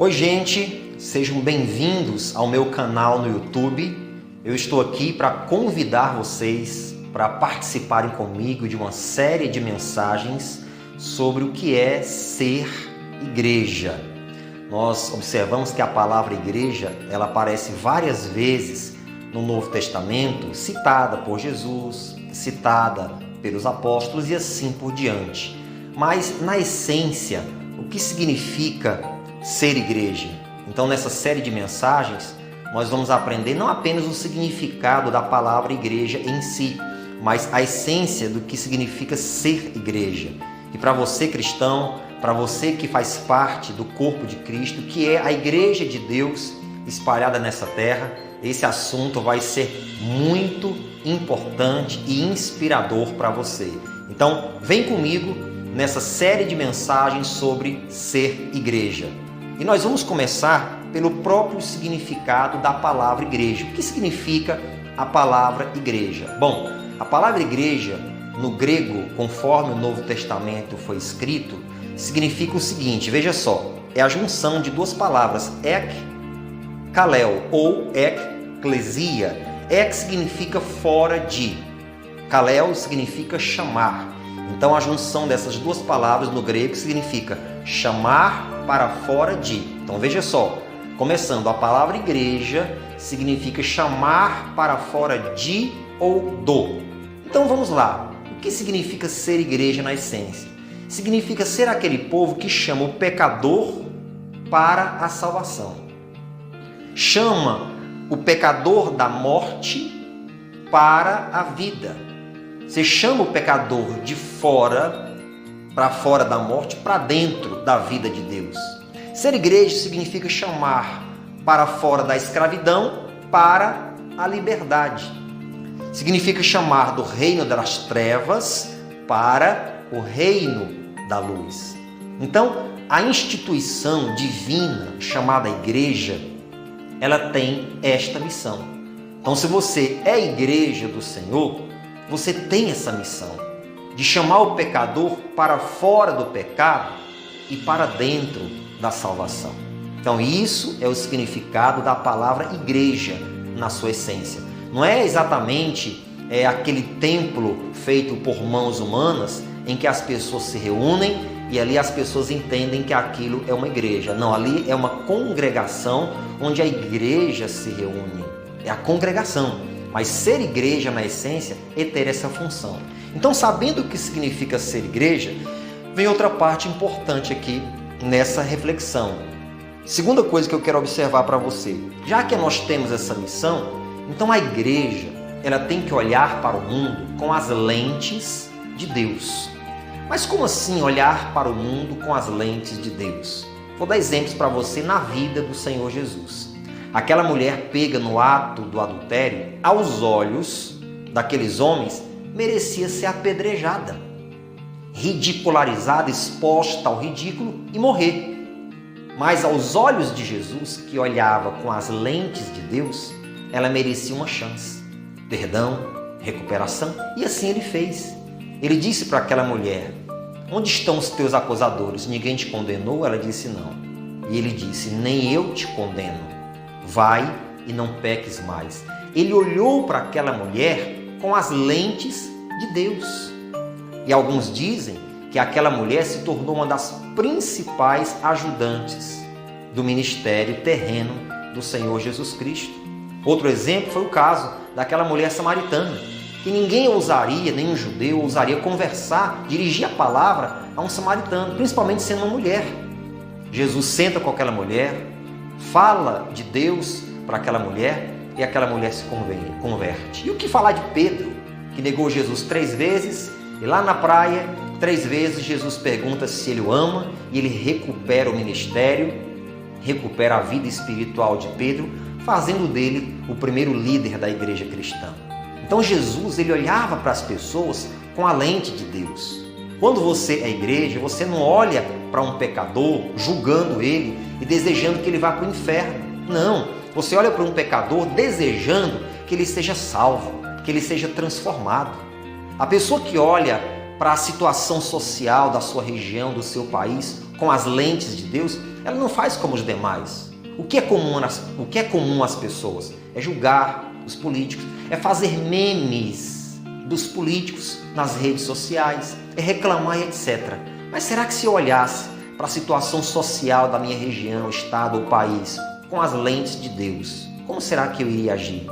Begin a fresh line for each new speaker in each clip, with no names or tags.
Oi, gente, sejam bem-vindos ao meu canal no YouTube. Eu estou aqui para convidar vocês para participarem comigo de uma série de mensagens sobre o que é ser igreja. Nós observamos que a palavra igreja, ela aparece várias vezes no Novo Testamento, citada por Jesus, citada pelos apóstolos e assim por diante. Mas, na essência, o que significa ser igreja? Então, nessa série de mensagens, nós vamos aprender não apenas o significado da palavra igreja em si, mas a essência do que significa ser igreja. E para você cristão, para você que faz parte do corpo de Cristo, que é a igreja de Deus espalhada nessa terra, esse assunto vai ser muito importante e inspirador para você. Então, vem comigo nessa série de mensagens sobre ser igreja. E nós vamos começar pelo próprio significado da palavra igreja. O que significa a palavra igreja? Bom, a palavra igreja, no grego, conforme o Novo Testamento foi escrito, significa o seguinte, veja só, é a junção de duas palavras, ek, kaleo, ou eklesia. Ek significa fora de, kaleo significa chamar. Então, a junção dessas duas palavras no grego significa chamar para fora de. Então, veja só, começando, a palavra igreja significa chamar para fora de ou do. Então, vamos lá. O que significa ser igreja na essência? Significa ser aquele povo que chama o pecador para a salvação. Chama o pecador da morte para a vida. Você chama o pecador de fora, para fora da morte, para dentro da vida de Deus. Ser igreja significa chamar para fora da escravidão para a liberdade. Significa chamar do reino das trevas para o reino da luz. Então, a instituição divina chamada igreja, ela tem esta missão. Então, se você é igreja do Senhor, você tem essa missão de chamar o pecador para fora do pecado e para dentro da salvação. Então, isso é o significado da palavra igreja na sua essência. Não é exatamente aquele templo feito por mãos humanas em que as pessoas se reúnem e ali as pessoas entendem que aquilo é uma igreja. Não, ali é uma congregação onde a igreja se reúne. É a congregação. Mas ser igreja, na essência, é ter essa função. Então, sabendo o que significa ser igreja, vem outra parte importante aqui nessa reflexão. Segunda coisa que eu quero observar para você. Já que nós temos essa missão, então a igreja, ela tem que olhar para o mundo com as lentes de Deus. Mas como assim olhar para o mundo com as lentes de Deus? Vou dar exemplos para você na vida do Senhor Jesus. Aquela mulher pega no ato do adultério, aos olhos daqueles homens, merecia ser apedrejada, ridicularizada, exposta ao ridículo e morrer. Mas aos olhos de Jesus, que olhava com as lentes de Deus, ela merecia uma chance, perdão, recuperação, e assim ele fez. Ele disse para aquela mulher, onde estão os teus acusadores? Ninguém te condenou? Ela disse não. E ele disse, nem eu te condeno. Vai e não peques mais. Ele olhou para aquela mulher com as lentes de Deus. E alguns dizem que aquela mulher se tornou uma das principais ajudantes do ministério terreno do Senhor Jesus Cristo. Outro exemplo foi o caso daquela mulher samaritana, que ninguém ousaria, nem um judeu ousaria conversar, dirigir a palavra a um samaritano, principalmente sendo uma mulher. Jesus senta com aquela mulher, fala de Deus para aquela mulher e aquela mulher se converte. E o que falar de Pedro, que negou Jesus 3 vezes e lá na praia, 3 vezes Jesus pergunta se ele o ama e ele recupera o ministério, recupera a vida espiritual de Pedro, fazendo dele o primeiro líder da igreja cristã. Então Jesus, ele olhava para as pessoas com a lente de Deus. Quando você é igreja, você não olha para um pecador julgando ele e desejando que ele vá para o inferno. Não, você olha para um pecador desejando que ele seja salvo, que ele seja transformado. A pessoa que olha para a situação social da sua região, do seu país, com as lentes de Deus, Ela não faz como os demais. O que é comum às pessoas? É julgar os políticos, é fazer memes dos políticos nas redes sociais, é reclamar e etc. Mas será que se eu olhasse para a situação social da minha região, estado ou país com as lentes de Deus, como será que eu iria agir?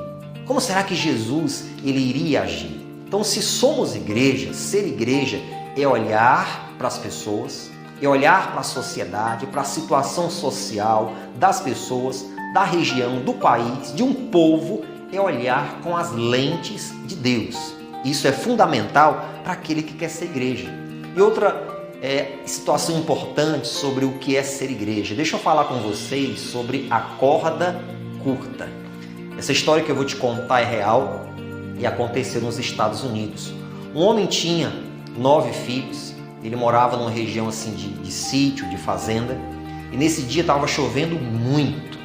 Como será que Jesus ele iria agir? Então, se somos igreja, ser igreja é olhar para as pessoas, é olhar para a sociedade, para a situação social das pessoas, da região, do país, de um povo, é olhar com as lentes de Deus. Isso é fundamental para aquele que quer ser igreja. E outra situação importante sobre o que é ser igreja. Deixa eu falar com vocês sobre a corda curta. Essa história que eu vou te contar é real e aconteceu nos Estados Unidos. Um homem tinha 9 filhos, ele morava numa região assim de sítio, de fazenda, e nesse dia estava chovendo muito.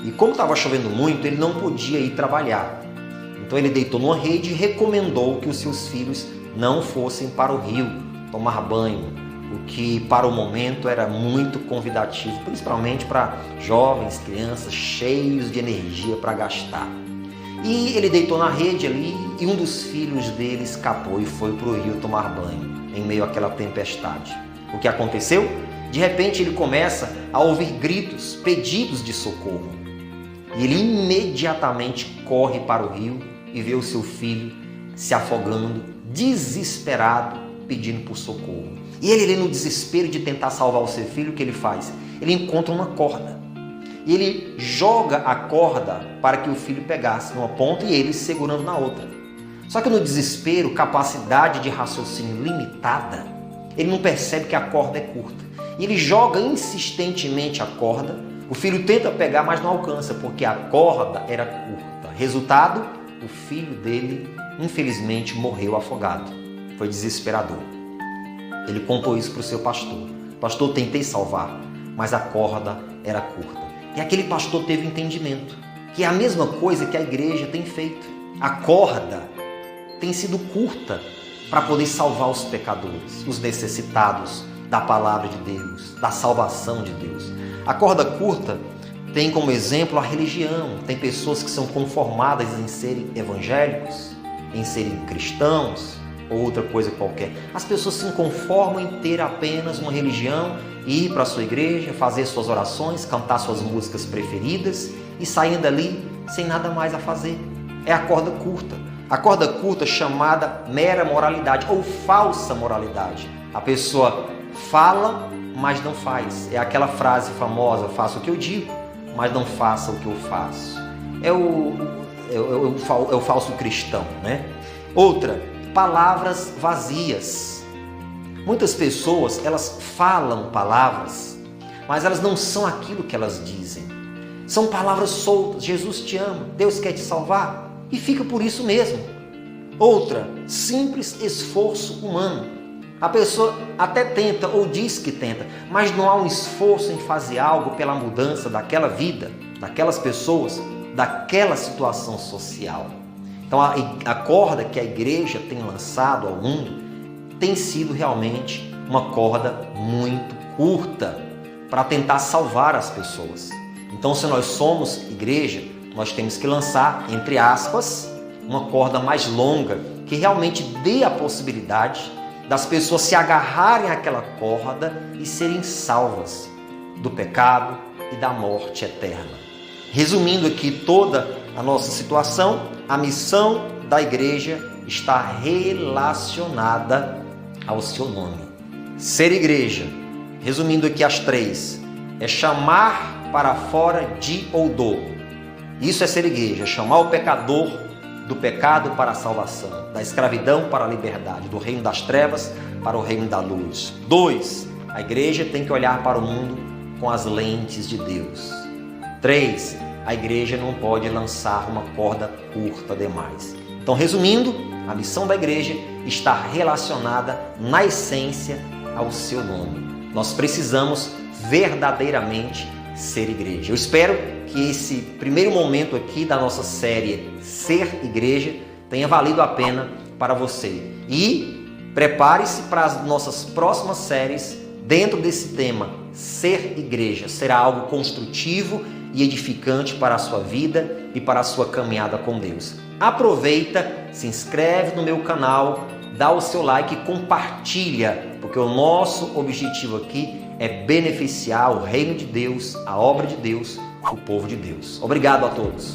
E como estava chovendo muito, ele não podia ir trabalhar. Então ele deitou numa rede e recomendou que os seus filhos não fossem para o rio tomar banho, o que para o momento era muito convidativo, principalmente para jovens, crianças cheios de energia para gastar. E ele deitou na rede ali e um dos filhos dele escapou e foi para o rio tomar banho em meio àquela tempestade. O que aconteceu? De repente ele começa a ouvir gritos, pedidos de socorro. E ele imediatamente corre para o rio e vê o seu filho se afogando, desesperado, pedindo por socorro. E ele no desespero de tentar salvar o seu filho, o que ele faz? Ele encontra uma corda. E ele joga a corda para que o filho pegasse numa ponta e ele segurando na outra. Só que no desespero, capacidade de raciocínio limitada, ele não percebe que a corda é curta. E ele joga insistentemente a corda. O filho tenta pegar, mas não alcança, porque a corda era curta. Resultado, o filho dele, infelizmente, morreu afogado. Foi desesperador. Ele contou isso para o seu pastor. Pastor, tentei salvar, mas a corda era curta. E aquele pastor teve entendimento, que é a mesma coisa que a igreja tem feito. A corda tem sido curta para poder salvar os pecadores, os necessitados da palavra de Deus, da salvação de Deus. A corda curta tem como exemplo a religião. Tem pessoas que são conformadas em serem evangélicos, em serem cristãos, ou outra coisa qualquer. As pessoas se conformam em ter apenas uma religião, ir para a sua igreja, fazer suas orações, cantar suas músicas preferidas e saindo dali sem nada mais a fazer. É a corda curta. A corda curta chamada mera moralidade ou falsa moralidade. A pessoa fala, mas não faz. É aquela frase famosa, faça o que eu digo, mas não faça o que eu faço. É o falso cristão, né? Outra, palavras vazias. Muitas pessoas, elas falam palavras, mas elas não são aquilo que elas dizem. São palavras soltas. Jesus te ama, Deus quer te salvar, e fica por isso mesmo. Outra, simples esforço humano. A pessoa até tenta ou diz que tenta, mas não há um esforço em fazer algo pela mudança daquela vida, daquelas pessoas, daquela situação social. Então a corda que a igreja tem lançado ao mundo tem sido realmente uma corda muito curta para tentar salvar as pessoas. Então, se nós somos igreja, nós temos que lançar, entre aspas, uma corda mais longa que realmente dê a possibilidade das pessoas se agarrarem àquela corda e serem salvas do pecado e da morte eterna. Resumindo aqui toda a nossa situação, a missão da igreja está relacionada ao seu nome. Ser igreja, resumindo aqui as 3, é chamar para fora de ou do. Isso é ser igreja, chamar o pecador do pecado para a salvação, da escravidão para a liberdade, do reino das trevas para o reino da luz. 2, a igreja tem que olhar para o mundo com as lentes de Deus. 3, a igreja não pode lançar uma corda curta demais. Então, resumindo, a missão da igreja está relacionada na essência ao seu nome. Nós precisamos verdadeiramente ser igreja. Eu espero que esse primeiro momento aqui da nossa série Ser Igreja tenha valido a pena para você. E prepare-se para as nossas próximas séries dentro desse tema, ser igreja, será algo construtivo e edificante para a sua vida e para a sua caminhada com Deus. Aproveita, se inscreve no meu canal, dá o seu like e compartilha, porque o nosso objetivo aqui é beneficiar o reino de Deus, a obra de Deus, o povo de Deus. Obrigado a todos.